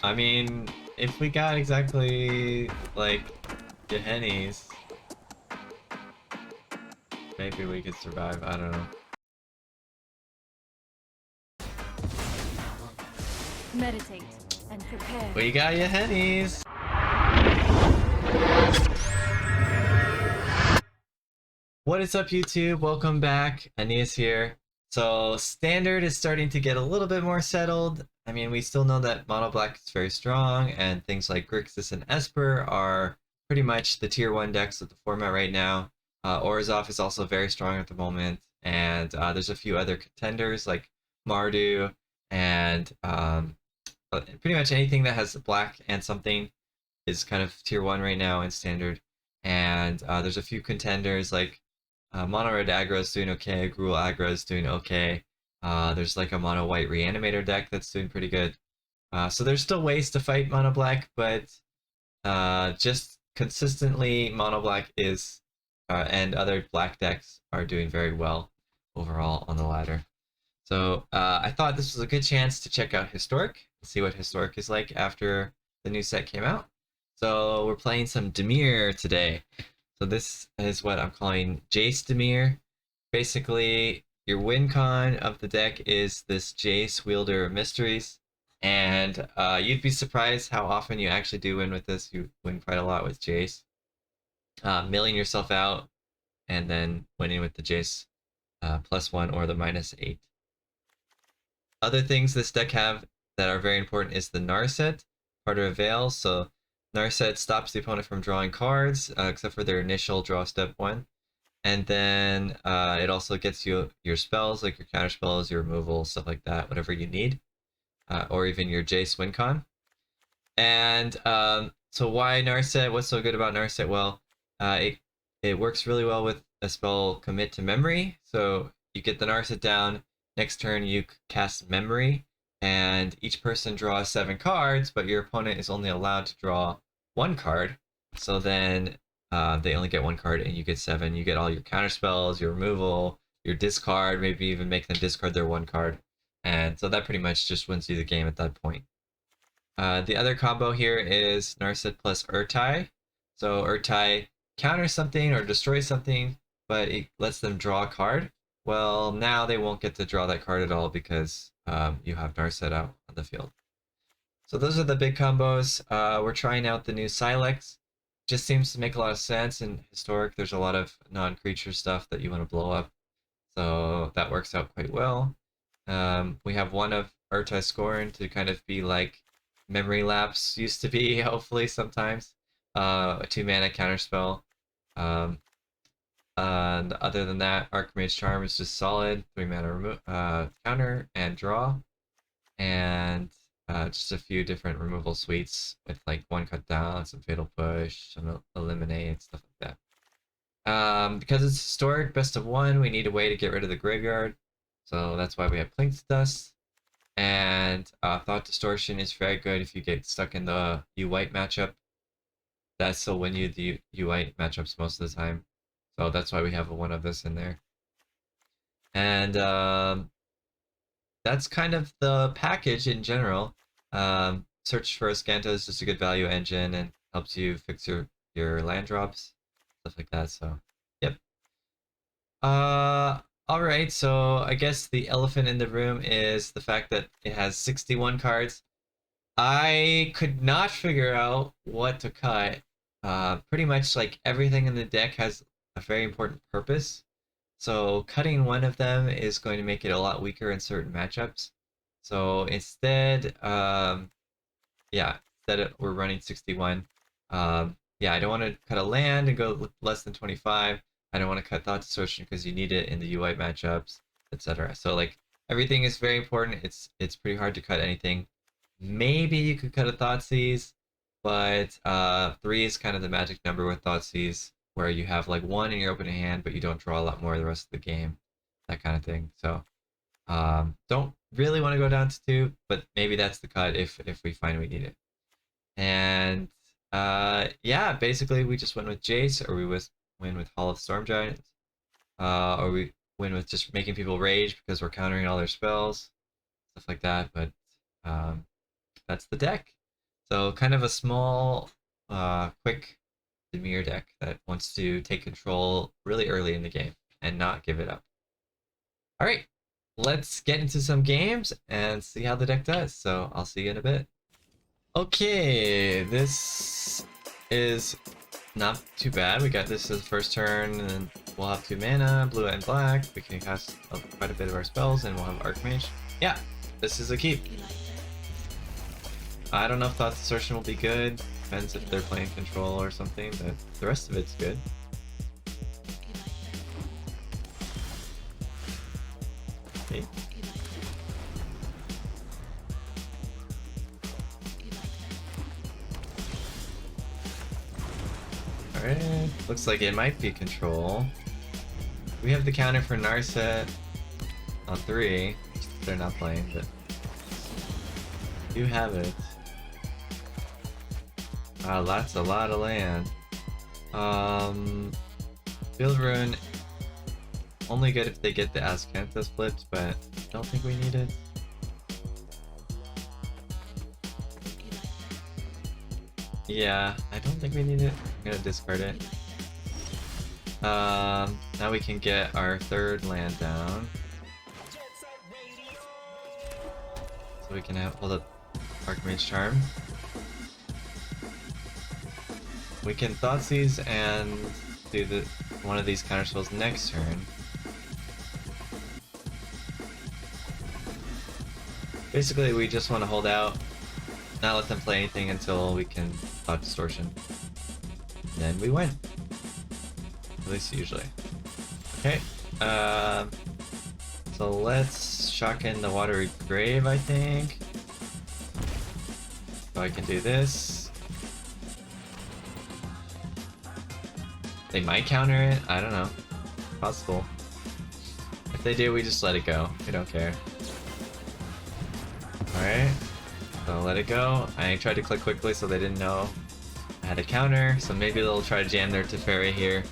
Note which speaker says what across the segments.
Speaker 1: I mean, if we got exactly like Gehennies, maybe we could survive. I don't know.
Speaker 2: Meditate and prepare.
Speaker 1: We got Gehennies. What is up, YouTube? Welcome back. Aeneas here. So standard is starting to get a little bit more settled. I mean, we still know that mono black is very strong, and things like Grixis and Esper are pretty much the tier 1 decks of the format right now. Orzhov is also very strong at the moment, and there's a few other contenders like Mardu and pretty much anything that has black and something is kind of tier 1 right now in standard. And there's a few contenders like mono red aggro is doing okay, Gruul aggro is doing okay. There's like a mono white reanimator deck that's doing pretty good. So there's still ways to fight mono black, but just consistently mono black is and other black decks are doing very well overall on the ladder. So I thought this was a good chance to check out Historic and see what Historic is like after the new set came out. So we're playing some Dimir today. So this is what I'm calling JACE Dimir. Basically, your win con of the deck is this JACE Wielder of Mysteries. And you'd be surprised how often you actually do win with this. You win quite a lot with JACE. Milling yourself out and then winning with the JACE +1 or the -8. Other things this deck have that are very important is the Narset, part of a Veil. So Narset stops the opponent from drawing cards, except for their initial draw step 1. And then it also gets you your spells, like your counter spells, your removal, stuff like that, whatever you need. Or even your JACE win con. And so why Narset? What's so good about Narset? Well, it works really well with a spell Commit to Memory. So you get the Narset down, next turn you cast Memory, and each person draws 7 cards, but your opponent is only allowed to draw 1 card. So then they only get 1 card and you get 7. You get all your counter spells, your removal, your discard, maybe even make them discard their 1 card. And so that pretty much just wins you the game at that point. The other combo here is Narset plus Urtai. So Urtai counters something or destroys something, but it lets them draw a card. Well, now they won't get to draw that card at all because you have Narset out on the field. So those are the big combos. We're trying out the new Silex. Just seems to make a lot of sense. In Historic, there's a lot of non-creature stuff that you want to blow up. So that works out quite well. We have one of Urtai Scorn to kind of be like Memory Lapse used to be, hopefully, sometimes. A 2-mana counterspell. And other than that, Archmage Charm is just solid. 3-mana counter and draw. And just a few different removal suites with like 1 cut down, some Fatal Push, some Eliminate, stuff like that. Because it's Historic, best of 1, we need a way to get rid of the graveyard. So that's why we have Plink's Dust. And Thought Distortion is very good if you get stuck in the U-White matchup. That still win you the U-White matchups most of the time. So that's why we have one of this in there. And that's kind of the package in general. Search for Ascanto is just a good value engine and helps you fix your land drops, stuff like that. So, yep. Alright, so I guess the elephant in the room is the fact that it has 61 cards. I could not figure out what to cut. Pretty much like everything in the deck has a very important purpose. So cutting one of them is going to make it a lot weaker in certain matchups. So instead, we're running 61. Yeah, I don't want to cut a land and go less than 25. I don't want to cut Thought Distortion because you need it in the UI matchups, etc. So like everything is very important. It's pretty hard to cut anything. Maybe you could cut a Thoughtseize, but 3 is kind of the magic number with Thoughtseize, where you have like 1 in your opening hand, but you don't draw a lot more the rest of the game, that kind of thing. So don't really want to go down to 2, but maybe that's the cut if we find we need it. And yeah, basically we just went with JACE, or we win with Hall of Storm Giants, or we win with just making people rage because we're countering all their spells, stuff like that. But that's the deck. So kind of a small, quick Dimir deck that wants to take control really early in the game and not give it up. All right, let's get into some games and see how the deck does. So I'll see you in a bit. Okay, this is not too bad. We got this as the first turn, and we'll have 2 mana, blue and black. We can cast quite a bit of our spells, and we'll have Archmage. Yeah, this is a keep. I don't know if Thought Distortion will be good. Depends if they're playing control or something, but the rest of it's good. Okay. Alright, looks like it might be control. We have the counter for Narset on 3. They're not playing, but you have it. Wow, that's a lot of land. Field Ruin, only good if they get the Azcanta flipped, but I don't think we need it. Yeah, I don't think we need it. I'm gonna discard it. Now we can get our 3rd land down. So we can hold up Archmage Charm. We can Thoughtseize and do one of these counterspells next turn. Basically, we just want to hold out, not let them play anything until we can Thought Distortion. And then we win. At least usually. Okay. So let's shock in the Watery Grave, I think. So I can do this. They might counter it, I don't know. Possible. If they do, we just let it go. We don't care. Alright. So let it go. I tried to click quickly so they didn't know I had a counter. So maybe they'll try to jam their Teferi here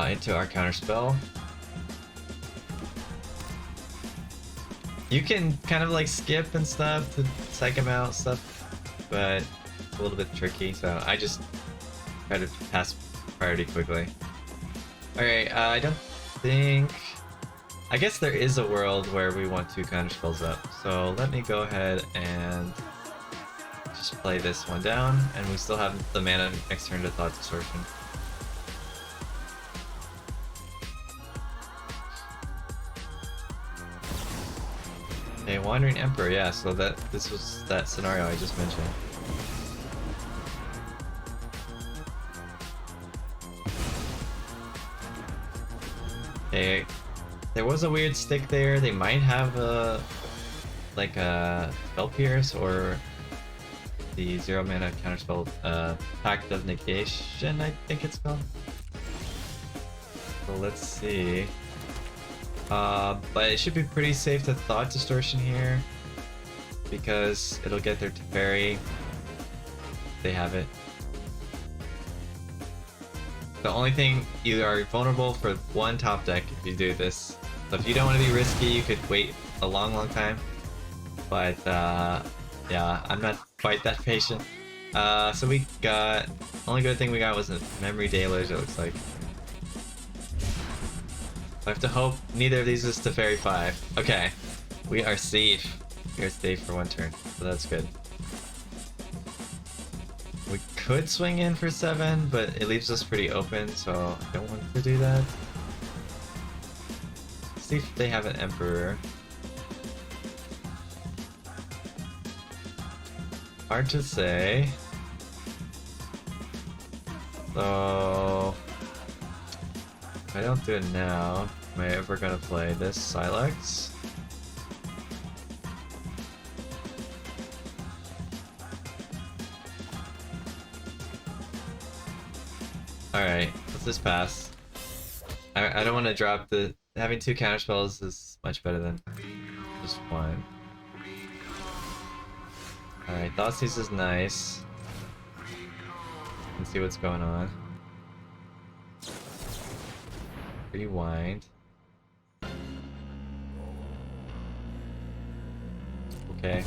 Speaker 1: into our counter spell. You can kind of like skip and stuff to psych them out stuff, but it's a little bit tricky. So I just try to pass priority quickly. Alright, I don't think... I guess there is a world where we want 2 counter spells up, so let me go ahead and just play this one down, and we still have the mana next turn to Thought Distortion. Okay, Wandering Emperor, yeah, so this was that scenario I just mentioned. Okay, there was a weird stick there. They might have a Spell Pierce or the 0 mana counterspell Pact of Negation, I think it's called. So let's see. But it should be pretty safe to Thought Distortion here because it'll get their Teferi. They have it. The only thing, you are vulnerable for 1 top deck if you do this. So if you don't want to be risky, you could wait a long time. But yeah, I'm not quite that patient. So we got, only good thing we got was a Memory Deluge, it looks like. I have to hope neither of these is Teferi 5. Okay, we are safe. We are safe for 1 turn, so that's good. We could swing in for 7, but it leaves us pretty open, so I don't want to do that. Let's see if they have an Emperor. Hard to say. So if I don't do it now, am I ever gonna play this Silex? Alright, let's just pass. I don't want to drop the... Having 2 counterspells is much better than just 1. Alright, Thoughtseize is nice. Let's see what's going on. Rewind. Okay.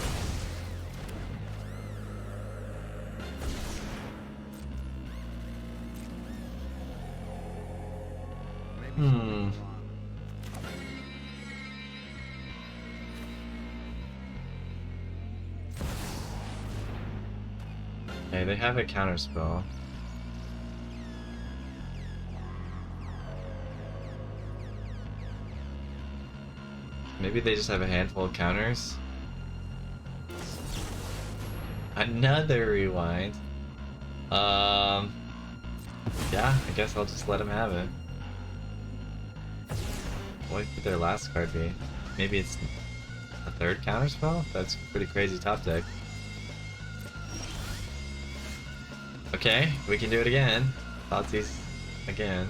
Speaker 1: Hmm. Okay, they have a counter spell. Maybe they just have a handful of counters. Another rewind. Yeah, I guess I'll just let them have it. What could their last card be? Maybe it's a third counterspell? That's pretty crazy top deck. Okay, we can do it again. Thoughtseize again.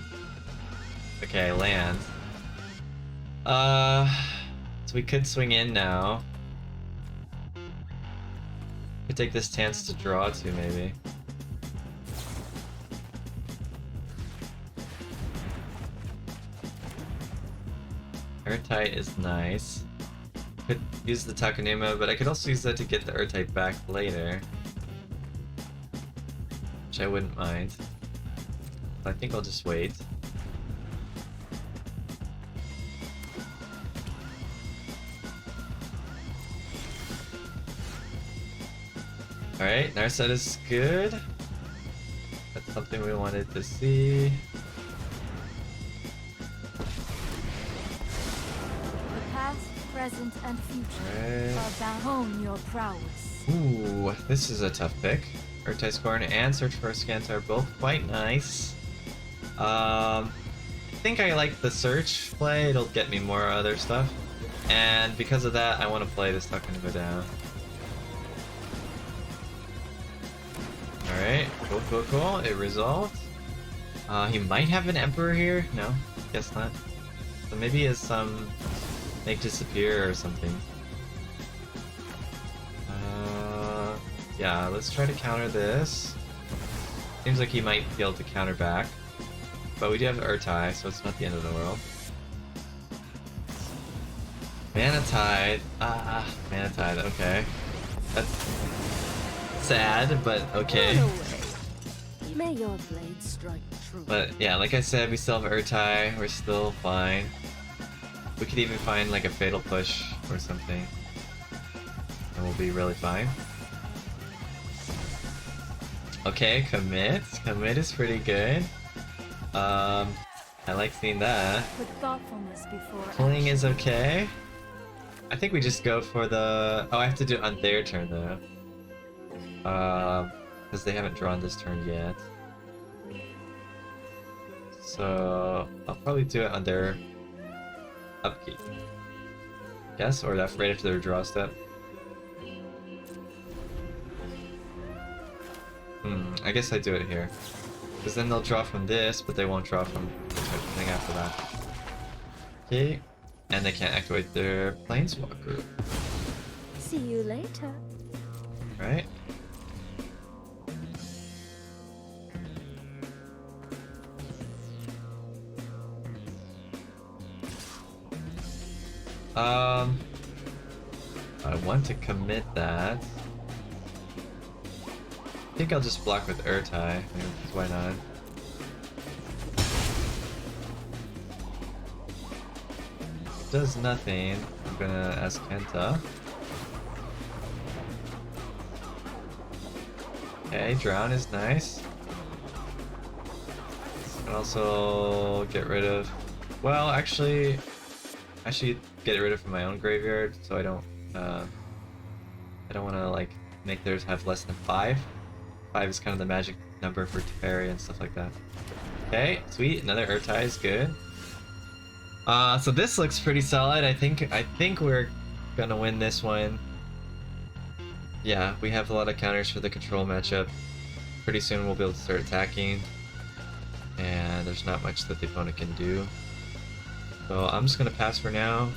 Speaker 1: Okay, land. So we could swing in now. Could take this chance to draw too, maybe. Airtight is nice. Could use the Takanuma, but I could also use that to get the Airtight back later. Which I wouldn't mind. But I think I'll just wait. Alright, Narset is good. That's something we wanted to see.
Speaker 2: The past, present, and future
Speaker 1: Right.
Speaker 2: are bound. Hone your prowess.
Speaker 1: Ooh, this is a tough pick. Urtai Scorn and Search for a Scant are both quite nice. I think I like the Search play, it'll get me more other stuff. And because of that, I want to play this Takanuma down. Alright, cool. It resolved. He might have an Emperor here? No, guess not. So maybe he has some Make Disappear or something. Yeah, let's try to counter this. Seems like he might be able to counter back. But we do have Urtai, so it's not the end of the world. Mana Tide. Mana Tide, okay. That's sad, but okay.
Speaker 2: Run away. May your blade strike true.
Speaker 1: But yeah, like I said, we still have Urtai, we're still fine. We could even find like a Fatal Push or something. And we'll be really fine. Okay, commit. Commit is pretty good. I like seeing that.
Speaker 2: Put thoughtfulness before
Speaker 1: Pulling
Speaker 2: action.
Speaker 1: is okay. I think we just go for the... Oh, I have to do it on their turn though. Because they haven't drawn this turn yet. So I'll probably do it on their upkeep. Guess, or that right after their draw step. I guess I do it here. Because then they'll draw from this, but they won't draw from anything after that. Okay. And they can't activate their Planeswalker.
Speaker 2: See you later.
Speaker 1: Right? I want to commit that. I think I'll just block with Urtai, because why not? It does nothing. I'm gonna ask Kenta. Okay, Drown is nice. And also get rid of... Well, actually... I should get rid of from my own graveyard, so I don't want to like make theirs have less than 5. 5 is kind of the magic number for Teferi and stuff like that. Okay, sweet. Another Urtai is good. So this looks pretty solid. I think we're gonna win this one. Yeah, we have a lot of counters for the control matchup. Pretty soon we'll be able to start attacking, and there's not much that the opponent can do. So I'm just gonna pass for now.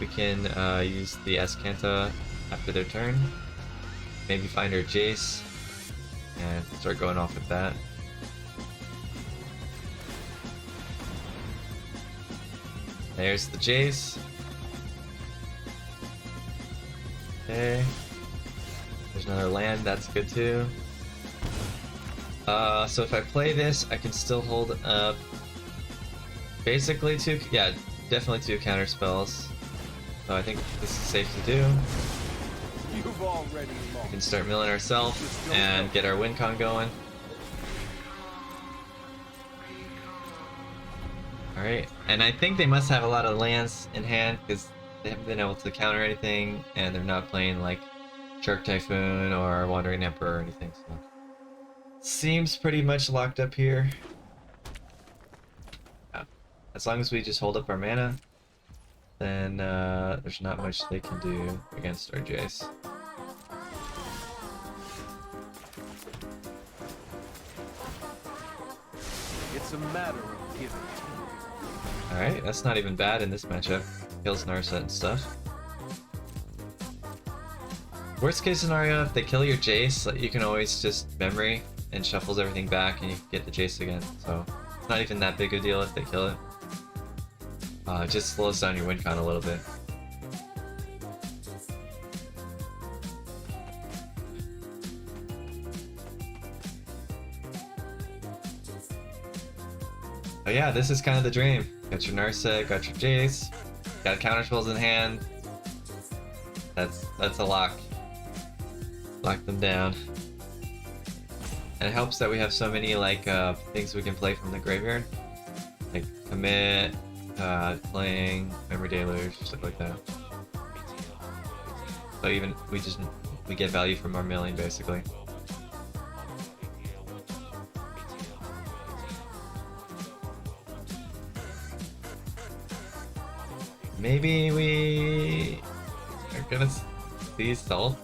Speaker 1: We can use the Escanta after their turn. Maybe find our Jace and start going off with that. There's the Jace. Okay. There's another land, that's good too. So if I play this, I can still hold up basically two, yeah, definitely two counter spells. So I think this is safe to do.
Speaker 3: You've already
Speaker 1: We
Speaker 3: lost.
Speaker 1: can start milling ourselves and get our win con going. Alright, and I think they must have a lot of lands in hand because they haven't been able to counter anything and they're not playing like Shark Typhoon or Wandering Emperor or anything, so seems pretty much locked up here. Yeah. As long as we just hold up our mana, then there's not much they can do against our Jace.
Speaker 3: It's a matter of giving.
Speaker 1: Alright, that's not even bad in this matchup. Kills Narset and stuff. Worst case scenario, if they kill your Jace, you can always just memory and shuffles everything back and you get the Jace again. So it's not even that big a deal if they kill it. It just slows down your win con a little bit. But yeah, this is kind of the dream. Got your Narset, got your Jace, got counter spells in hand. That's a lock. Lock them down. And it helps that we have so many like things we can play from the graveyard, like commit, playing, memory deluge, stuff like that. So even we get value from our milling basically. Maybe we are gonna see Salty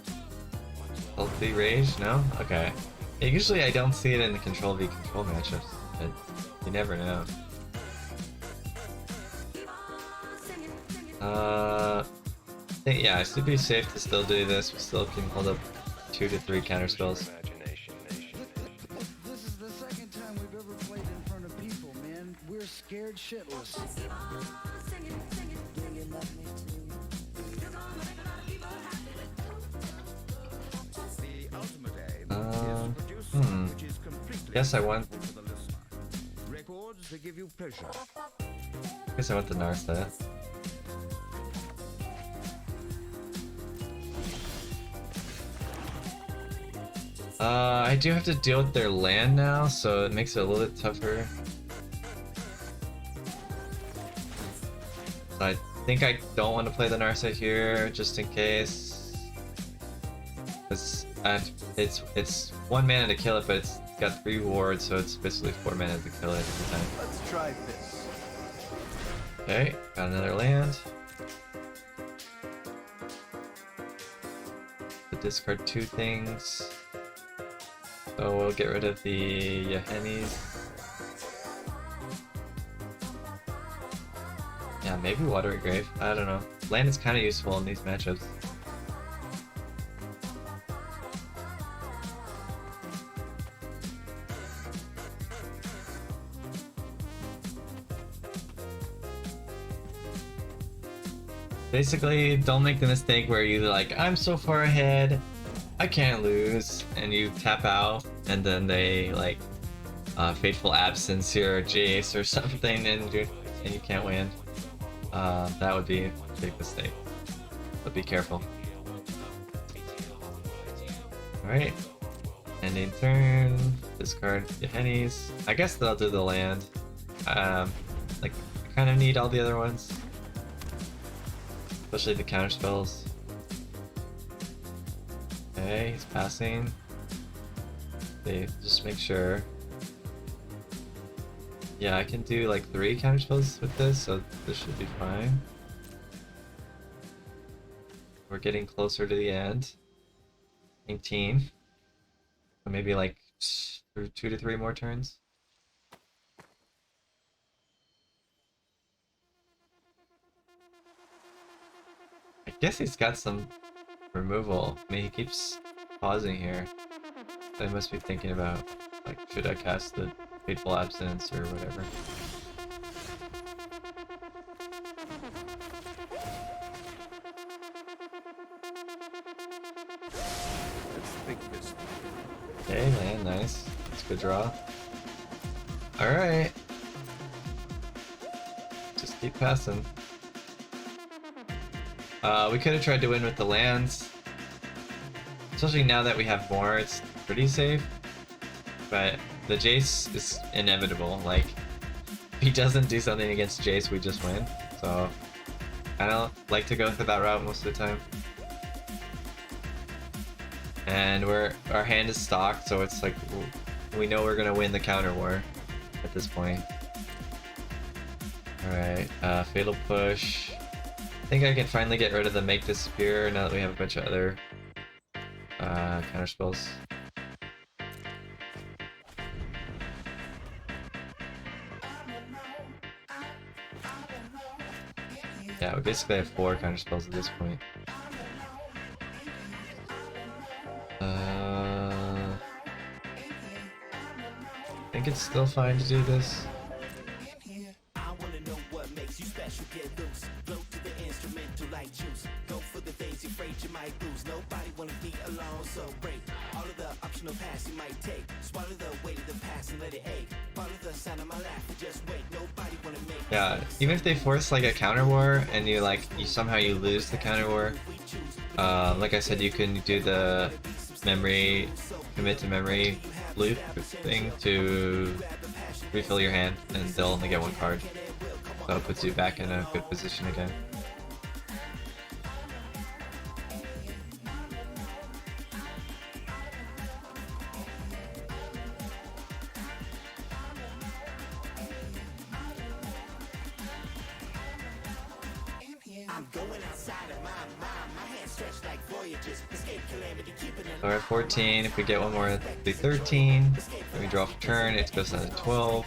Speaker 1: Rage? No? Okay. Yeah, usually I don't see it in the Control v Control matchups, but you never know. Yeah, it should be safe to still do this. We still can hold up 2 to 3 counter spells.
Speaker 4: This is the second time we've ever played in front of people, man. We're scared shitless. Do you love me
Speaker 1: Guess I want.
Speaker 3: Records that give you pleasure.
Speaker 1: Guess I want the Narset. I do have to deal with their land now, so it makes it a little bit tougher. So I think I don't want to play the Narset here, just in case. It's 1 mana to kill it, but it's got 3 wards, so it's basically 4 mana to kill it every time.
Speaker 3: Let's try this.
Speaker 1: Okay, got another land. To discard 2 things. So we'll get rid of the Aeneas. Yeah, maybe Watery Grave. I don't know. Land is kind of useful in these matchups. Basically, don't make the mistake where you like, I'm so far ahead, I can't lose, and you tap out, and then they like Fateful Absence your JACE or something, and you can't win. That would be a big mistake. But be careful. Alright. Ending turn. Discard the Aeneas. I guess they'll do the land. Like, I kind of need all the other ones. Especially the counter spells. Okay, he's passing. Okay, just make sure. Yeah, I can do like 3 counter spells with this, so this should be fine. We're getting closer to the end. 19. So maybe like 2 to 3 more turns. I guess he's got some removal. I mean, he keeps pausing here. So I must be thinking about, like, should I cast the Fateful Absence or whatever.
Speaker 3: Let's think this.
Speaker 1: Okay, land, nice. That's a good draw. Alright. Keep passing. We could have tried to win with the lands. Especially now that we have more, it's pretty safe. But the Jace is inevitable. Like, if he doesn't do something against Jace, we just win. So, I don't like to go through that route most of the time. And our hand is stocked, so it's like we know we're gonna win the counter war at this point. Alright, Fatal Push. I think I can finally get rid of the Make Disappear now that we have a bunch of other counter spells. Yeah, we basically have 4 counter spells at this point. I think it's still fine to do this. Yeah, even if they force like a counter war and you somehow you lose the counter war, like I said, you can do the memory commit to memory loop thing to refill your hand, and they'll only get 1 card, so it puts you back in a good position again. So we're at 14, if we get one more it'll be 13, when we draw for turn it goes down to 12.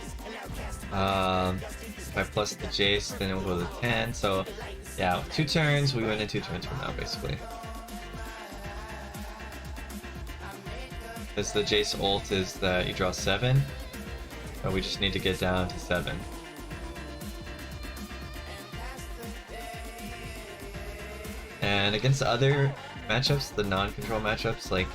Speaker 1: If I plus the Jace then it will go to 10, so yeah, 2 turns, we win in 2 turns from now basically. Because the Jace ult is that you draw 7, but we just need to get down to 7. And against the other matchups, the non-control matchups, like,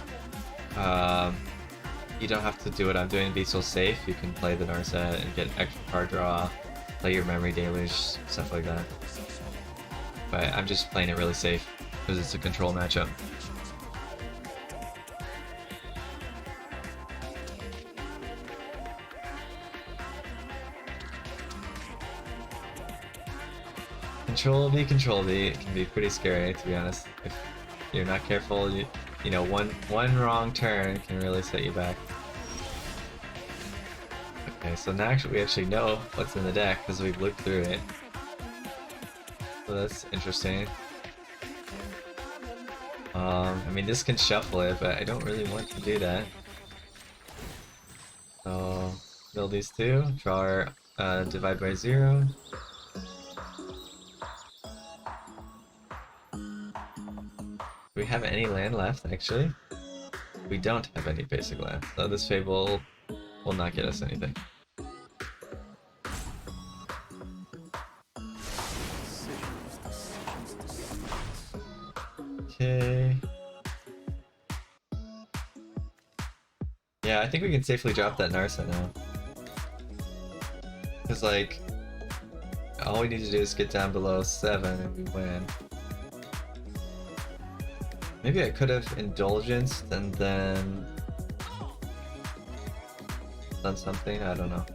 Speaker 1: you don't have to do what I'm doing, be so safe. You can play the Narset and get extra card draw, play your memory deluge, stuff like that. But I'm just playing it really safe, because it's a control matchup. Control V, it can be pretty scary, to be honest. If you're not careful, you know, one wrong turn can really set you back. Okay, so now we actually know what's in the deck because we've looked through it. So that's interesting. I mean, this can shuffle it, but I don't really want to do that. So, mill these 2, draw our divide by 0. Do we have any land left, actually? We don't have any basic land, so this Fable will not get us anything. Okay. Yeah, I think we can safely drop that Narset now. Because, like, all we need to do is get down below 7 and we win. Maybe I could have indulgenced and then done something, I don't know.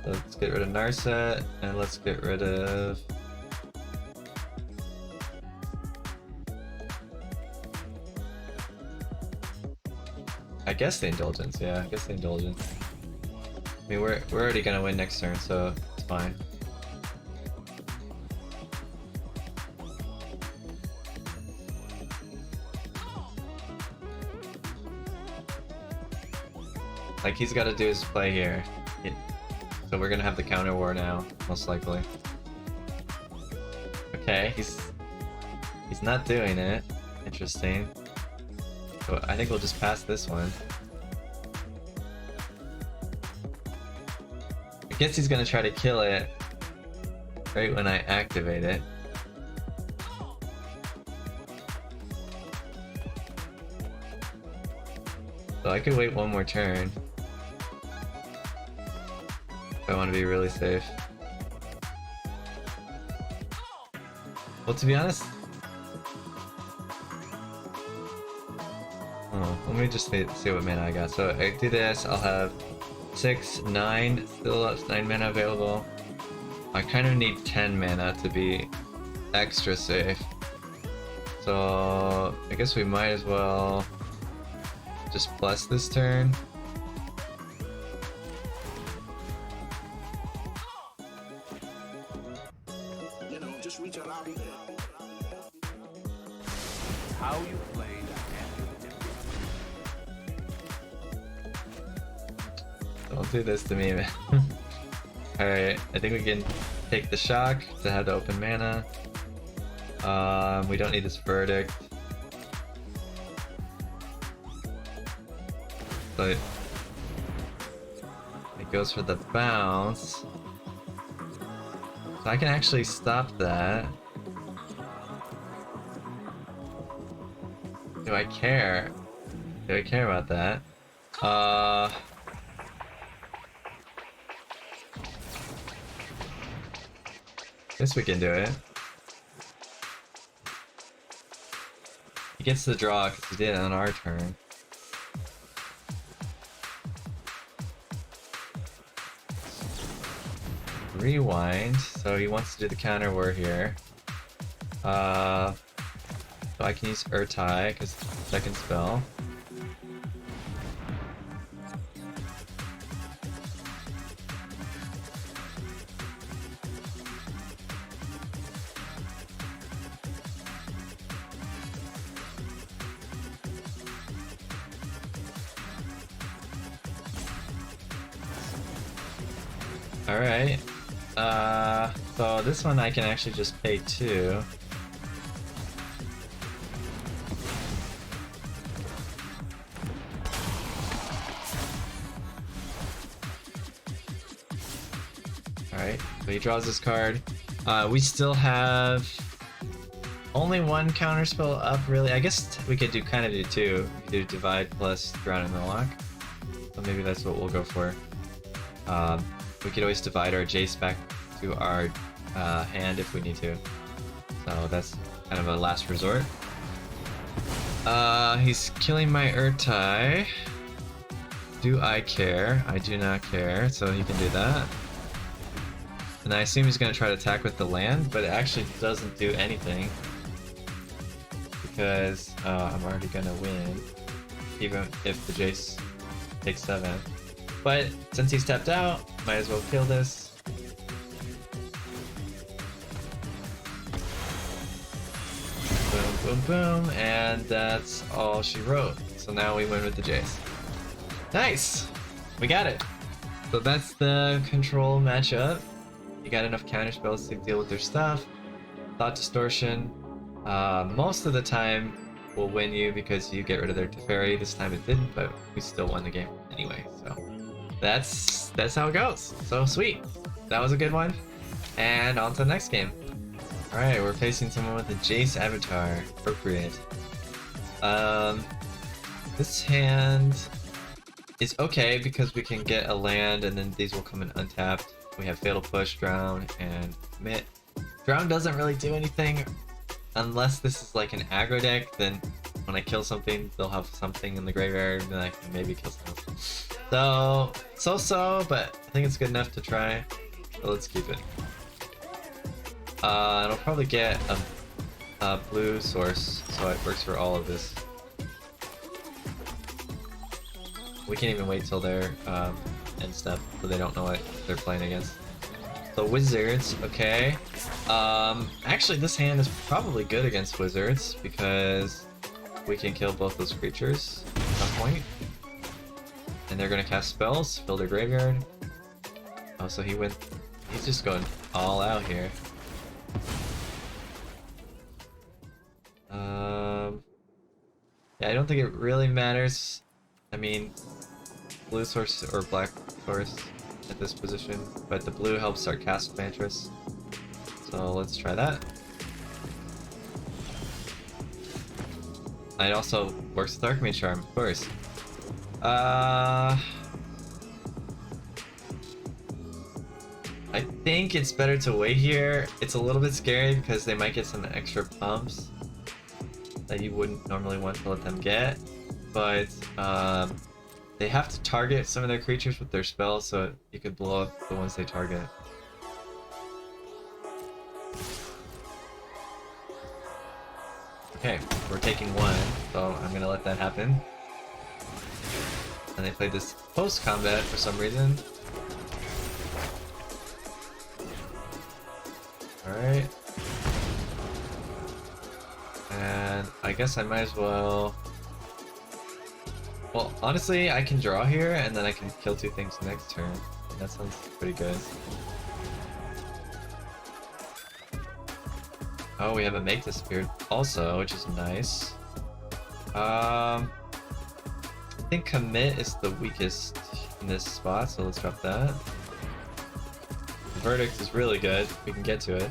Speaker 1: Let's get rid of Narset and let's get rid of... I guess the indulgence, yeah, I guess the indulgence. I mean, we're already gonna win next turn, so it's fine. Like, he's got to do his play here. So we're gonna have the counter war now, most likely. Okay, he's not doing it. Interesting. So I think we'll just pass this one. I guess he's gonna try to kill it right when I activate it. So I could wait one more turn. If I want to be really safe. Well, to be honest, let me just see what mana I got. So I do this, I'll have 6, 9, still up 9 mana available. I kind of need 10 mana to be extra safe. So I guess we might as well just bless this turn.
Speaker 3: How you played and
Speaker 1: Don't do this to me, man. Alright, I think we can take the shock to have the open mana. We don't need this verdict. But it goes for the bounce. So I can actually stop that. Do I care? Do I care about that? Guess we can do it. He gets the draw because he did it on our turn. Rewind, so he wants to do the counter war here. So I can use Urtai because second spell. Alright. So this one I can actually just pay 2. Alright, so he draws this card. We still have only one counter spell up, really. I guess we could do kind of do 2. We could do Divide plus Drown in the Lock. So maybe that's what we'll go for. We could always divide our JACE back to our hand if we need to. So that's kind of a last resort. He's killing my Urtai. Do I care? I do not care, so he can do that. And I assume he's going to try to attack with the land, but it actually doesn't do anything. Because I'm already going to win, even if the JACE takes 7. But since he's tapped out, might as well kill this. Boom, boom, boom, and that's all she wrote. So now we win with the JACE. Nice! We got it! So that's the control matchup. You got enough counter spells to deal with their stuff. Thought Distortion. Most of the time will win you because you get rid of their Teferi. This time it didn't, but we still won the game anyway, so. That's how it goes. So sweet. That was a good one. And on to the next game. Alright, we're facing someone with a JACE avatar. Appropriate. This hand is okay because we can get a land and then these will come in untapped. We have Fatal Push, Drown, and Commit. Drown doesn't really do anything unless this is like an aggro deck, then when I kill something, they'll have something in the graveyard and I can maybe kill something. So, but I think it's good enough to try. So let's keep it. It'll probably get a blue source, so it works for all of this. We can't even wait till their end step, so they don't know what they're playing against. So wizards, okay. Actually, this hand is probably good against wizards because we can kill both those creatures at some point. And they're gonna cast spells, fill their graveyard. Oh, so he's just going all out here. Yeah, I don't think it really matters. I mean, blue source or black source at this position, but the blue helps our cast Mantress. So let's try that. It also works with Archmage Charm, of course. I think it's better to wait here. It's a little bit scary because they might get some extra pumps that you wouldn't normally want to let them get. But they have to target some of their creatures with their spells so you could blow up the ones they target. Okay, we're taking one, so I'm gonna let that happen. And they played this post-combat for some reason. Alright. And I guess I might as well... Well, honestly, I can draw here, and then I can kill 2 things next turn. That sounds pretty good. Oh, we have a Make Disappeared also, which is nice. I think Commit is the weakest in this spot, so let's drop that. Verdict is really good. We can get to it.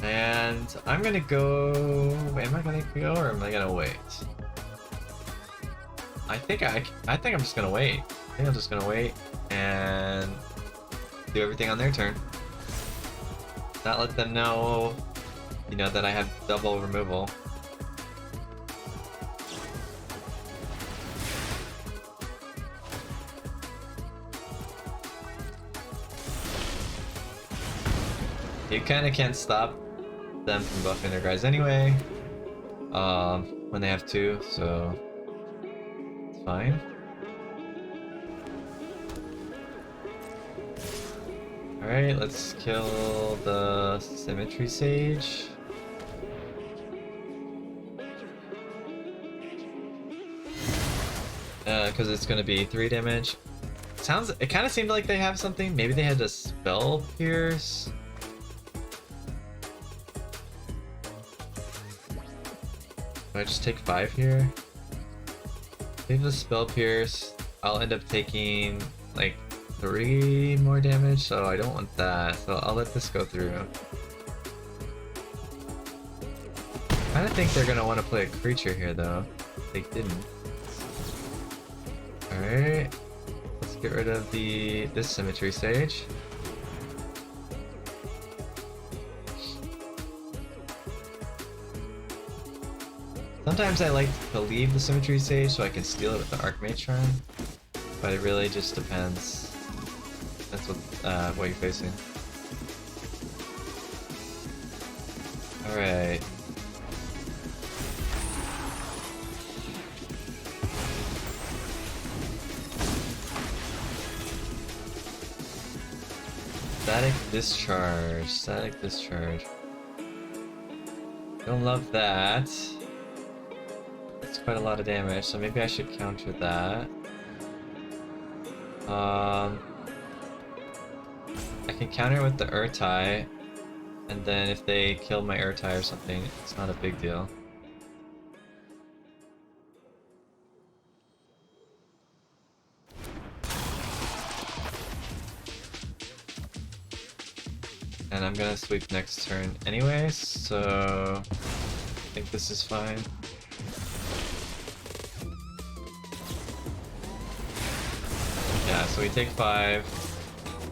Speaker 1: And I'm gonna go... Am I gonna go or am I gonna wait? I think I'm just gonna wait. I think I'm just gonna wait and do everything on their turn. Not let them know, you know, that I have double removal. You kind of can't stop them from buffing their guys anyway, when they have 2, so it's fine. Alright, let's kill the Symmetry Sage. Because it's going to be 3 damage. It kind of seemed like they have something. Maybe they had a Spell Pierce. Do I just take 5 here? Leave the Spell Pierce. I'll end up taking like 3 more damage, so I don't want that. So I'll let this go through. I don't think they're gonna want to play a creature here though. They didn't. Alright. Let's get rid of this Symmetry Sage. Sometimes I like to leave the Symmetry Sage so I can steal it with the Archmage, but it really just depends. That's what you're facing. Alright. Static Discharge. Static Discharge. Don't love that. That's quite a lot of damage, so maybe I should counter that. I can counter it with the Urtai, and then if they kill my Urtai or something, it's not a big deal. And I'm gonna sweep next turn anyways, so I think this is fine. Yeah, so we take 5,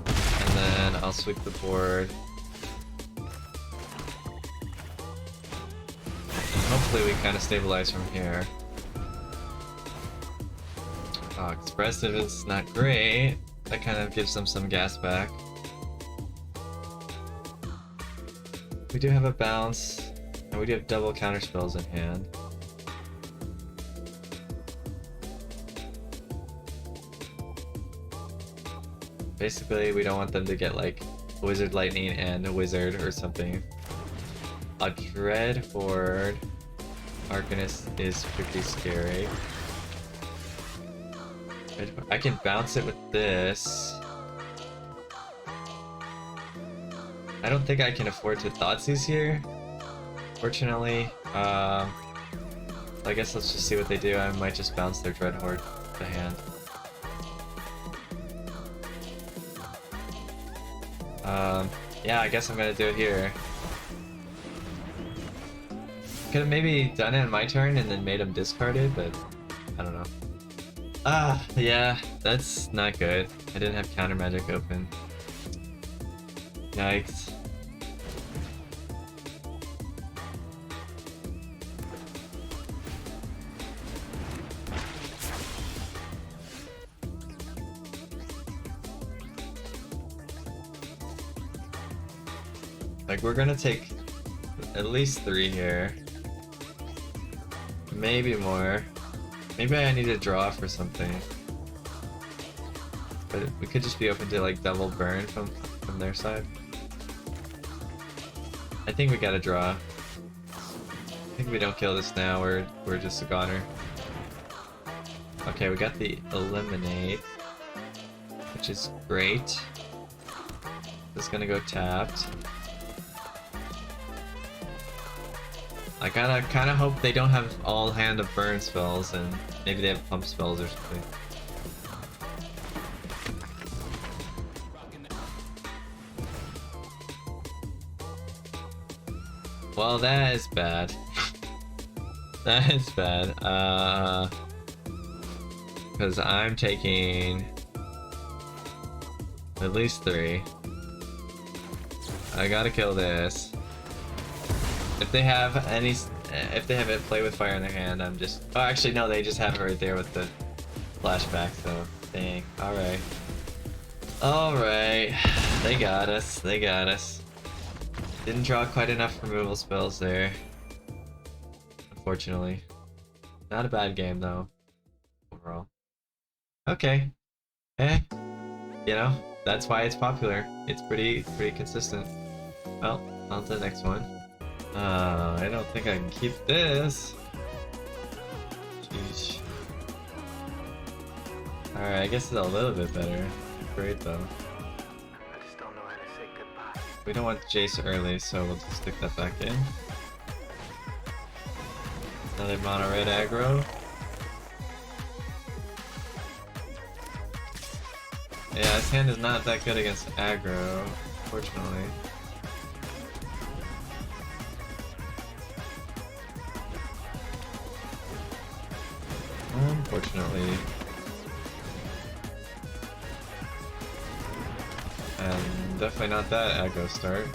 Speaker 1: and then I'll sweep the board. And hopefully we kind of stabilize from here. Oh, Expressive is not great. That kind of gives them some gas back. We do have a bounce, and we do have double counter spells in hand. Basically, we don't want them to get like Wizard Lightning and a Wizard or something. A Dread Horde Arcanist is pretty scary. I can bounce it with this. I don't think I can afford to Thoughtseize here, fortunately. I guess let's just see what they do. I might just bounce their Dread Horde to hand. Yeah, I guess I'm gonna do it here. Could have maybe done it on my turn and then made him discard it, but I don't know. Ah, yeah, that's not good. I didn't have counter magic open. Yikes. Like, we're gonna take at least 3 here. Maybe more. Maybe I need to draw for something. But we could just be open to like double burn from their side. I think we gotta draw. I think if we don't kill this now, we're just a goner. Okay, we got the eliminate, which is great. This is gonna go tapped. I gotta kind of hope they don't have all hand of burn spells and maybe they have pump spells or something. Well, that is bad. That is bad. Because I'm taking at least 3. I gotta kill this. If they have it play with fire in their hand, I'm just... Oh, actually, no, they just have it right there with the flashback, so... Dang. Alright. Alright. They got us. They got us. Didn't draw quite enough removal spells there. Unfortunately. Not a bad game, though. Overall. Okay. Eh. You know, that's why it's popular. It's pretty consistent. Well, on to the next one. I don't think I can keep this. Jeez. Alright, I guess it's a little bit better. Great though.
Speaker 3: I just don't know how to say goodbye.
Speaker 1: We don't want JACE early, so we'll just stick that back in. Another mono red aggro. Yeah, his hand is not that good against aggro, unfortunately. Unfortunately. And definitely not that aggro start.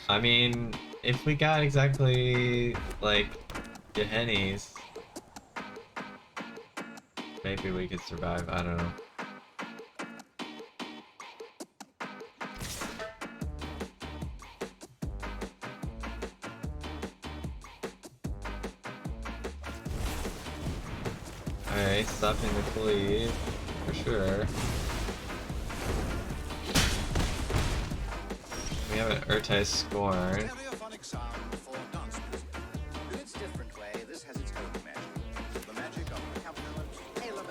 Speaker 1: I mean, if we got exactly like Aeneas, maybe we could survive. I don't know. Alright, stopping the cleave, for sure. We have an Urtai Scorn.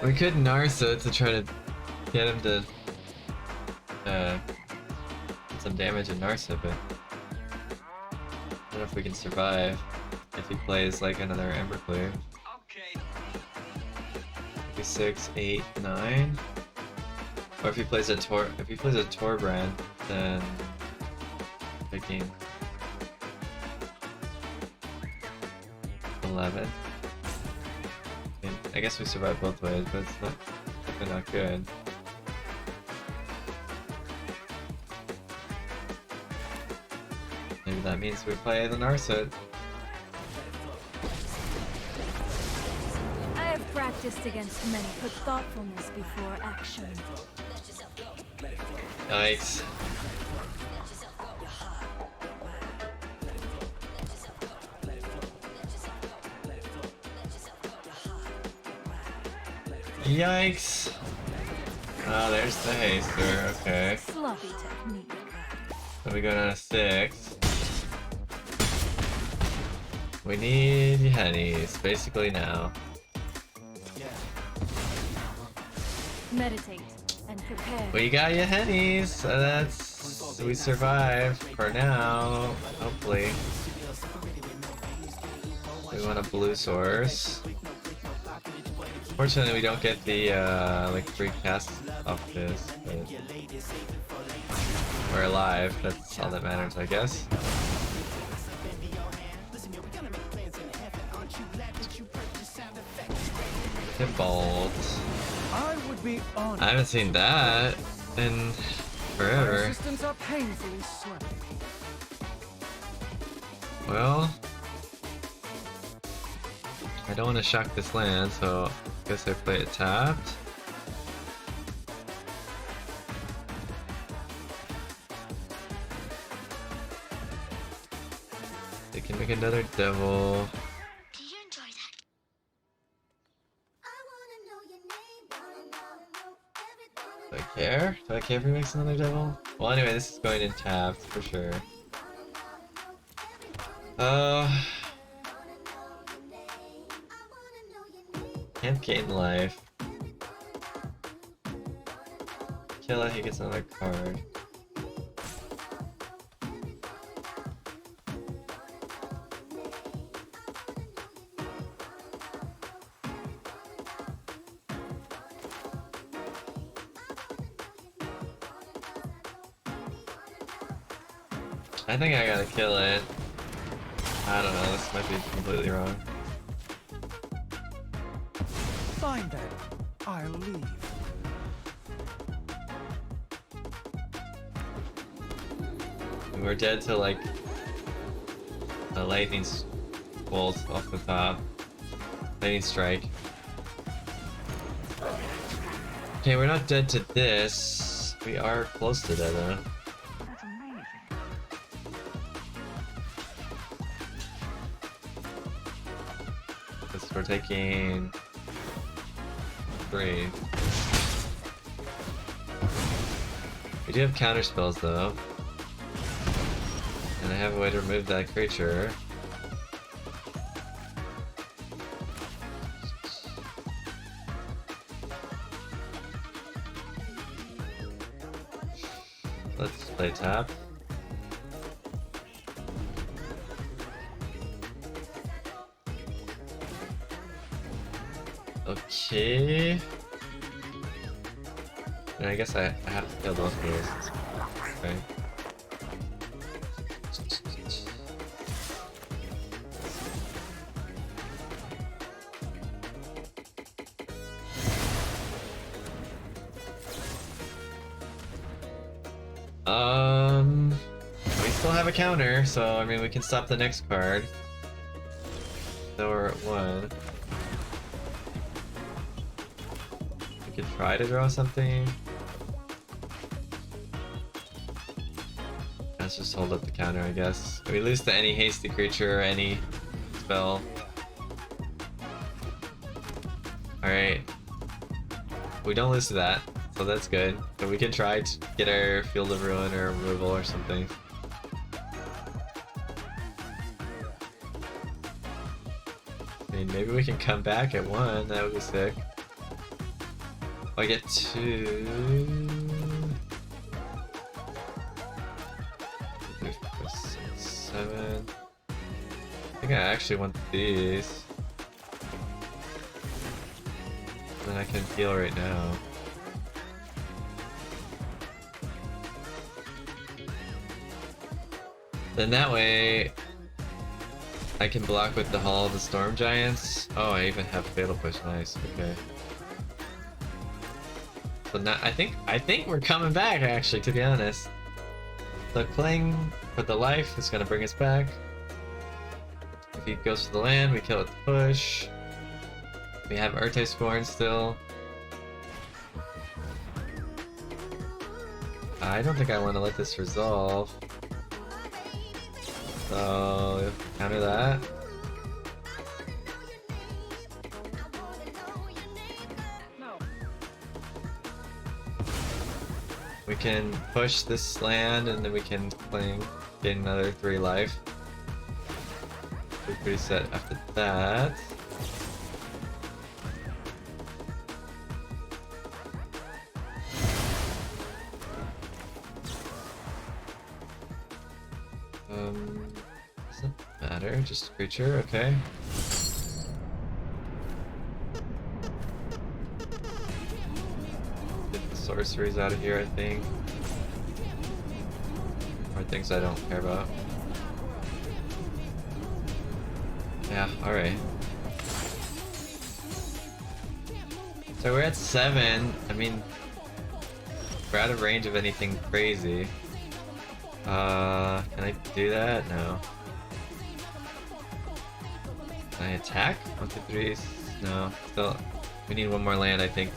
Speaker 1: We could Narsa to try to get him to put some damage in Narsa, but I don't know if we can survive if he plays like another Embercleave. 6, 8, 9. Or if he plays a Torbrand, then picking 11. I guess we survive both ways, but it's definitely not good. Maybe that means we play the Narset.
Speaker 2: I have practiced against many, but thoughtfulness before action.
Speaker 1: Yikes. Yikes. Oh, there's the haster, okay.
Speaker 2: Sloppy technique.
Speaker 1: So we go down to 6. We need Hennies, basically now.
Speaker 2: Meditate and prepare.
Speaker 1: We got you Hennies, so that's... we survive for now, hopefully. We want a blue source. Fortunately, we don't get the like free cast off this. But we're alive. That's all that matters, I guess. Hit bolt.
Speaker 4: I would be honored.
Speaker 1: I haven't seen that in forever.
Speaker 4: My assistants are painfully slow.
Speaker 1: Well, I don't want to shock this land, so I guess I play it tapped. They can make another devil.
Speaker 2: Do you enjoy that?
Speaker 1: Do I care? Do I care if he makes another devil? Well, anyway, this is going in tapped for sure. Can't gain life. Kill it, he gets another card. I think I gotta kill it. I don't know, this might be completely wrong.
Speaker 4: Fine then. I'll leave.
Speaker 1: We're dead to like a lightning bolt off the top. Lightning strike. Okay, we're not dead to this. We are close to that though.
Speaker 4: That's amazing.
Speaker 1: Because we're taking 3. We do have counter spells though. And I have a way to remove that creature. Let's play tap. Okay. And I guess I have to kill those guys. Okay. We still have a counter, so I mean we can stop the next card. So we're at 1. We could try to draw something. Let's just hold up the counter, I guess. We lose to any hasty creature or any spell. Alright. We don't lose to that, so that's good. So we can try to get our Field of Ruin or removal or something. I mean, maybe we can come back at 1, that would be sick. I get 2... 7. I think I actually want these. Then I can heal right now. Then that way I can block with the Hall of the Storm Giants. Oh, I even have Fatal Push. Nice. Okay. So now I think we're coming back actually, to be honest. So playing for the life is gonna bring us back. If he goes for the land, we kill it with the push. We have Urte Scorn still. I don't think I want to let this resolve. So counter that. We can push this land and then we can cling, get another 3 life. We're pretty set after that. Doesn't matter, just a creature, okay. Get the sorceries out of here, I think. Or things I don't care about. Yeah, alright. So we're at 7. I mean, we're out of range of anything crazy. Can I do that? No. Can I attack? 1, 2, 3. No. Still, we need one more land, I think.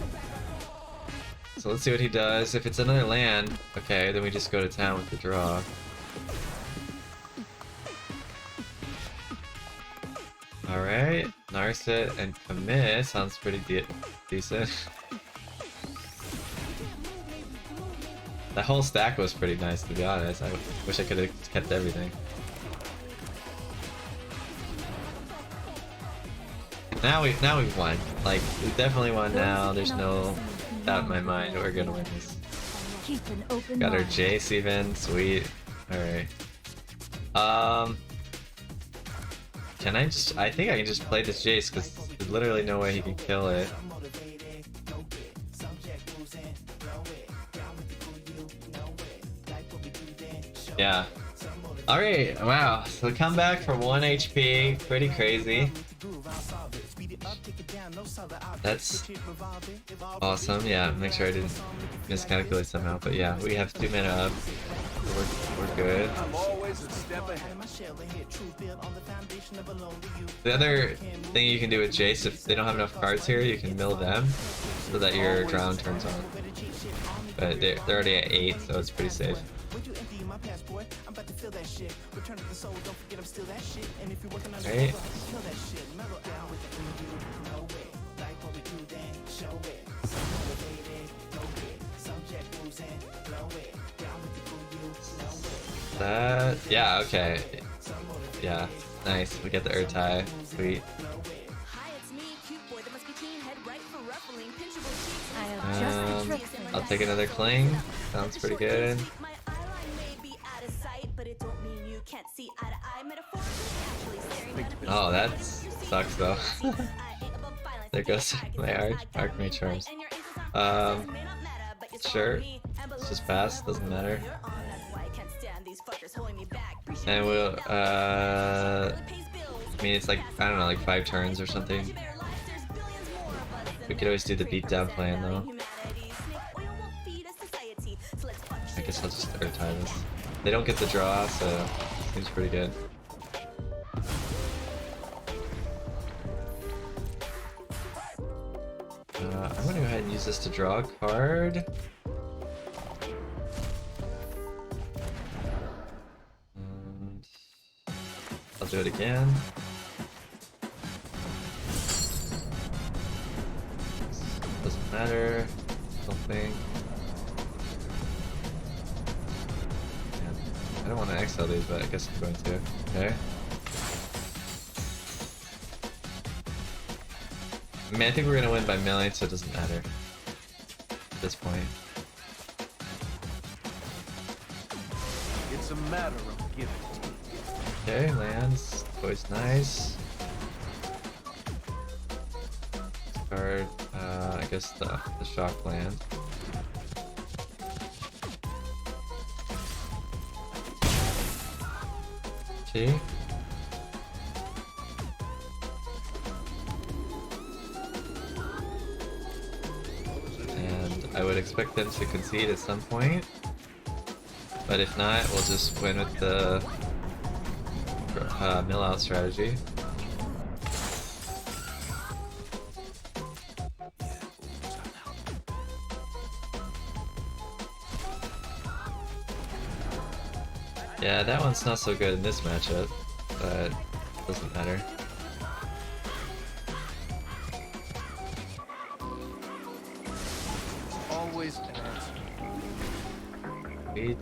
Speaker 1: So let's see what he does. If it's another land, okay, then we just go to town with the draw. Alright, Narset and commit sounds pretty decent. That whole stack was pretty nice, to be honest. I wish I could have kept everything. Now we've won. Like, we definitely won now. There's no doubt in my mind we're gonna win this. Got our JACE even. Sweet. Alright. Can I just... I think I can just play this JACE because there's literally no way he can kill it. Yeah. Alright, wow. So come back for 1 HP. Pretty crazy. That's awesome. Yeah, make sure I didn't miscalculate somehow. But yeah, we have 2 mana up. We're good. The other thing you can do with JACE, if they don't have enough cards here, you can mill them so that your drown turns on. But they're already at 8, so it's pretty safe. Right. That, yeah, okay. Yeah, nice. We get the Urtai. Sweet. I'll take another Cling. Sounds pretty good. Oh, that sucks though. There goes my Archmage Charms. Sure. Let's just pass, doesn't matter. And we'll, I mean, it's like, I don't know, like 5 turns or something. We could always do the beatdown plan though. I guess I'll just Urtai this. They don't get the draw, so seems pretty good. I'm gonna go ahead and use this to draw a card. And I'll do it again. Doesn't matter. Don't think. I don't want to exile these, but I guess I'm going to. Okay. I mean, I think we're gonna win by milling, so it doesn't matter at this point.
Speaker 3: It's a matter of giving.
Speaker 1: Okay, lands. Always nice. Card, I guess the shock land. Okay. And I would expect them to concede at some point. But if not, we'll just win with the mill out strategy. Yeah, that one's not so good in this matchup, but doesn't matter.
Speaker 3: Always an answer.
Speaker 1: Wait.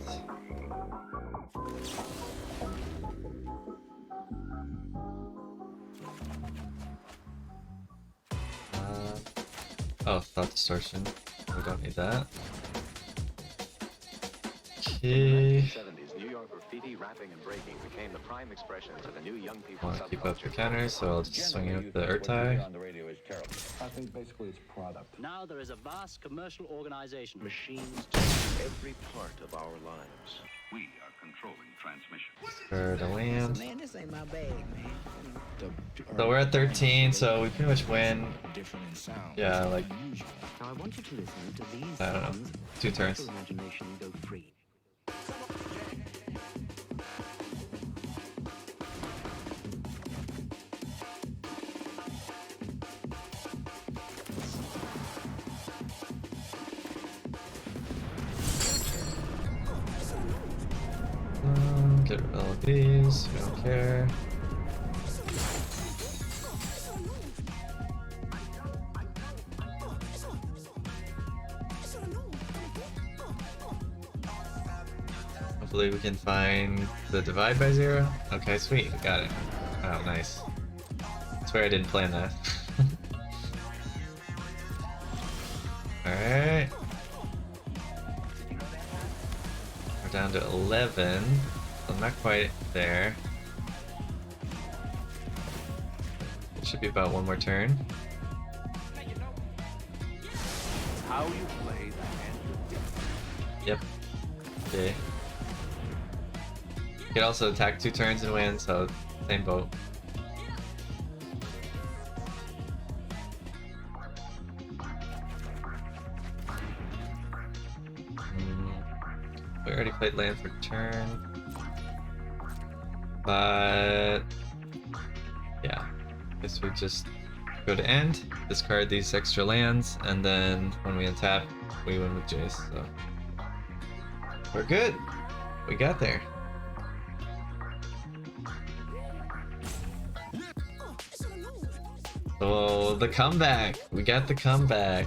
Speaker 1: Oh, thought distortion. We don't need that. Okay.
Speaker 3: 70s New York were
Speaker 5: Speedy wrapping and breaking became the prime expressions of a new young people
Speaker 1: Want to keep up the
Speaker 5: subculture.
Speaker 1: counters, so I'll just swing in with the Earth tie.
Speaker 6: on the radio is terrible. I think basically it's product.
Speaker 7: Now there is a vast commercial organization.
Speaker 5: Machines to every part of our lives.
Speaker 8: We are controlling transmission.
Speaker 1: For the land.
Speaker 9: Man, this ain't my bag, man.
Speaker 1: So we're at 13, so we pretty much win.
Speaker 6: Different in sound.
Speaker 1: Yeah, like,
Speaker 7: Now I want you to listen to these
Speaker 1: I don't know,
Speaker 7: sounds.
Speaker 1: 2 turns.
Speaker 7: Let your imagination go free.
Speaker 1: Get rid of all of these, we don't care. Hopefully we can find the divide by 0. Okay, sweet, we got it. Oh, nice. I swear I didn't plan that. Alright. We're down to 11. I'm not quite there. It should be about 1 more turn.
Speaker 3: How you play the hand you dealt.
Speaker 1: Yep. Okay. You could also attack 2 turns and win, so same boat. We already played land for turn. But yeah, guess we just go to end, discard these extra lands, and then when we untap, we win with JACE. So we're good. We got there. Oh, the comeback! We got the comeback.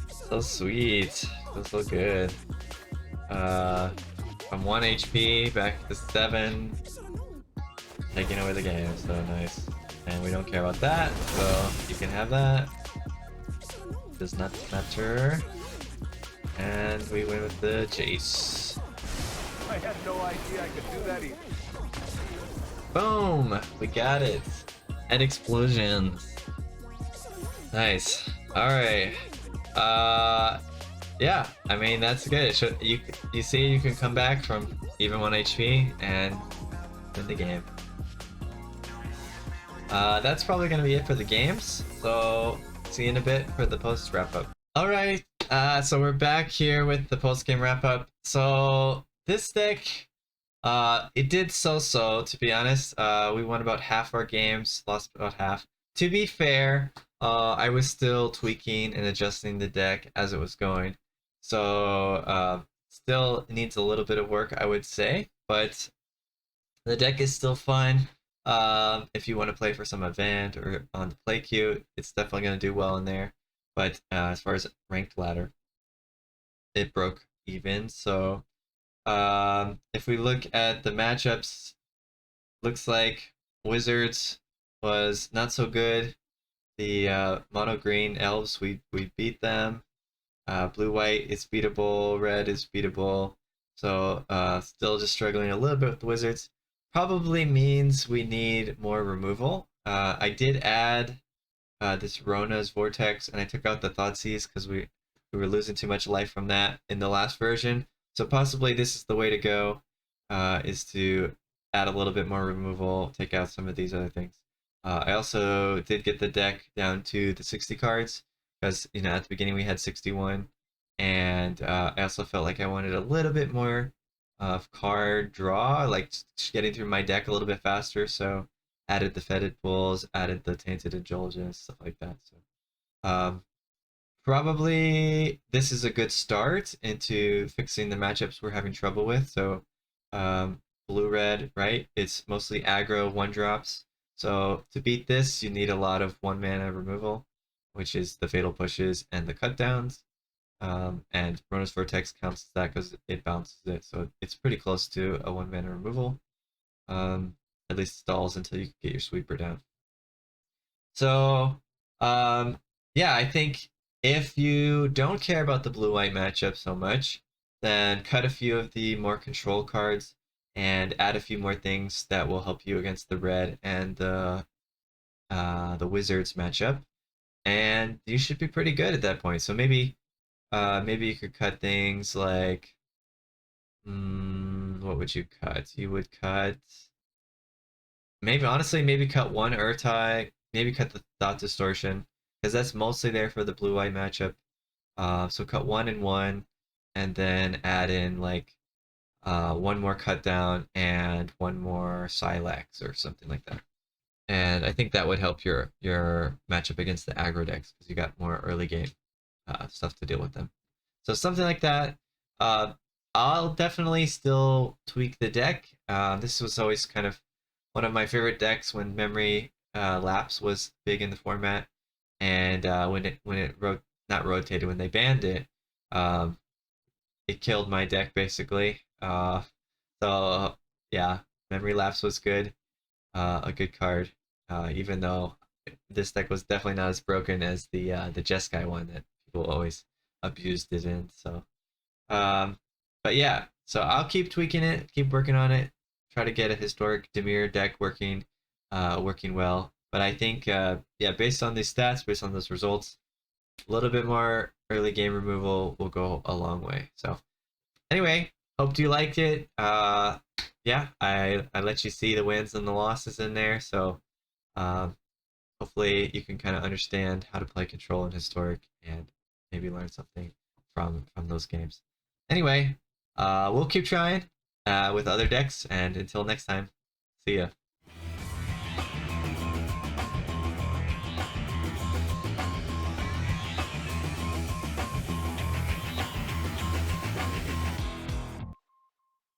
Speaker 1: So sweet. Feels so good. From 1 HP back to 7. Taking away the game, so nice. And we don't care about that, so you can have that. Does not matter. And we win with the JACE.
Speaker 3: I had no idea I could do that either.
Speaker 1: Boom! We got it. And explosions. Nice. Alright. Yeah, I mean, that's good. You see, you can come back from even 1 HP and win the game. That's probably going to be it for the games. So, see you in a bit for the post wrap up. Alright, so we're back here with the post game wrap up. So, this deck, it did so-so, to be honest. We won about half our games, lost about half. To be fair, I was still tweaking and adjusting the deck as it was going. So, still needs a little bit of work, I would say, but the deck is still fun. If you want to play for some event or on the play queue, it's definitely going to do well in there. But as far as ranked ladder, it broke even. So, if we look at the matchups, looks like Wizards was not so good. The mono green elves, we beat them. Blue white is beatable, red is beatable. So still just struggling a little bit with the Wizards. Probably means we need more removal. I did add this Rona's Vortex, and I took out the Thoughtseize because we were losing too much life from that in the last version. So possibly this is the way to go, is to add a little bit more removal, take out some of these other things. I also did get the deck down to the 60 cards, because, you know, at the beginning we had 61, and I also felt like I wanted a little bit more of card draw, like just getting through my deck a little bit faster, so added the Fetid Bulls, added the Tainted Indulgence, stuff like that. So probably this is a good start into fixing the matchups we're having trouble with. So blue-red, right? It's mostly aggro 1-drops. So to beat this, you need a lot of 1-mana removal, which is the Fatal Pushes and the Cutdowns. And Rona's Vortex counts as that because it bounces it. So it's pretty close to a 1-mana removal. At least stalls until you get your sweeper down. So yeah, I think if you don't care about the blue-white matchup so much, then cut a few of the more control cards. and add a few more things that will help you against the red and the wizards matchup, and you should be pretty good at that point. So maybe you could cut things like, what would you cut? You would cut, maybe honestly, maybe cut one Urtai, maybe cut the Thought Distortion, because that's mostly there for the blue-white matchup. So cut 1 and 1, and then add in like one more cut down and one more Silex or something like that. And I think that would help your matchup against the aggro decks, because you got more early game stuff to deal with them. So something like that. I'll definitely still tweak the deck. This was always kind of one of my favorite decks when Memory Lapse was big in the format, and when it not rotated, when they banned it, it killed my deck basically. So yeah, Memory Lapse was good, a good card, even though this deck was definitely not as broken as the Jeskai one that people always abused it in. So, but yeah, so I'll keep tweaking it, keep working on it, try to get a historic Dimir deck working well. But I think, yeah, based on these stats, based on those results, a little bit more early game removal will go a long way. So anyway, hope you liked it. Yeah, I let you see the wins and the losses in there. So hopefully you can kind of understand how to play Control and Historic, and maybe learn something from those games. Anyway, we'll keep trying with other decks, and until next time, see ya.